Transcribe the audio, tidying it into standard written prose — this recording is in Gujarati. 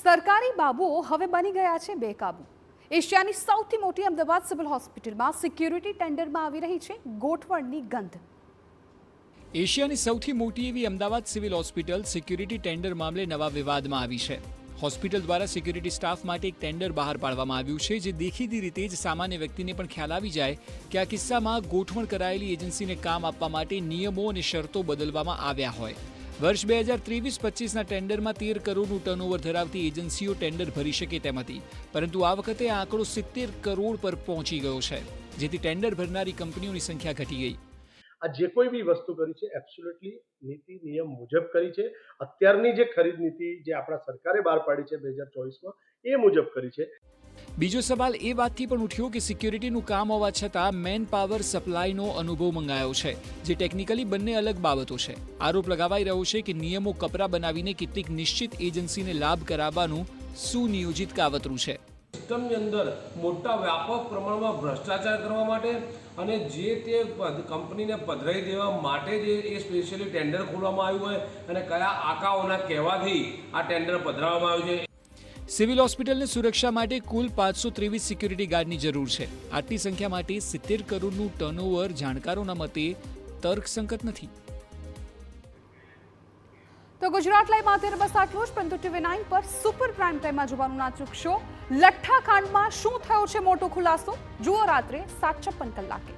સરકારી બાબુઓ હવે બની ગયા છે બેકાબુ। એશિયાની સૌથી મોટી અમદાવાદ સિવિલ હોસ્પિટલમાં સિક્યુરિટી ટેન્ડરમાં આવી રહી છે ગોઠવણની ગંધ। એશિયાની સૌથી મોટી એવી Ahmedabad civil hospital security tender મામલે નવા વિવાદમાં આવી છે। હોસ્પિટલ દ્વારા સિક્યુરિટી સ્ટાફ માટે એક ટેન્ડર બહાર પાડવામાં આવ્યું છે, જે દેખીતી રીતે જ સામાન્ય વ્યક્તિને પણ ખ્યાલ આવી જાય કે આ કિસ્સામાં ગોઠવણ કરાયેલી એજન્સીને કામ આપવા માટે નિયમો અને શરતો બદલવામાં આવ્યા હોય। વર્ષ 2023-25ના ટેન્ડરમાં 13 કરોડનું ટર્નઓવર ધરાવતી એજન્સીઓ ટેન્ડર ભરી શકે તેમ હતી, પરંતુ આ વખતે આ આંકડો 70 કરોડ પર પહોંચી ગયો છે, જેથી ટેન્ડર ભરનારી કંપનીઓની સંખ્યા ઘટી ગઈ। આ જે કોઈ બી વસ્તુ કરી છે એબ્સોલ્યુટલી નીતિ નિયમ મુજબ કરી છે। અત્યારની જે ખરીદ નીતિ જે આપણા સરકારે બહાર પાડી છે 2024માં એ મુજબ કરી છે। બીજો સવાલ એ વાતથી પણ ઉઠ્યો કે સિક્યુરિટીનું કામ હોવા છતાં મેન પાવર સપ્લાયનો અનુભવ મંગાયો છે, જે ટેકનિકલી બંને અલગ બાબતો છે। આરોપ લગાવાઈ રહ્યો છે કે નિયમો કપરા બનાવીને કેટલીક નિશ્ચિત એજન્સીને લાભ કરાવવાનું સુનિયોજિત કાવતરું છે। સિસ્ટમની અંદર મોટા વ્યાપક પ્રમાણમાં ભ્રષ્ટાચાર કરવા માટે અને જે તે કંપનીને પધરાઈ દેવા માટે જે એ સ્પેશિયલી ટેન્ડર ખોલવામાં આવ્યું હોય અને કયા આકાઓના કહેવાથી આ ટેન્ડર પધરાવવામાં આવ્યું છે। સિવિલ હોસ્પિટલની સુરક્ષા માટે કુલ 523 સિક્યુરિટી ગાર્ડની જરૂર છે। આટલી સંખ્યા માટે 70 કરોડનું ટર્નઓવર જાણકારોના મતે તર્કસંગત નથી। તો ગુજરાત લાઈવમાં અત્યારે બસ આટલું જ, પરંતુ TV9 પર સુપર પ્રાઇમ ટાઈમમાં જોવાનું ના ચૂકશો। લઠ્ઠાકાંડમાં શું થયો છે મોટો ખુલાસો, જુઓ રાત્રે 7:56 કલાકે।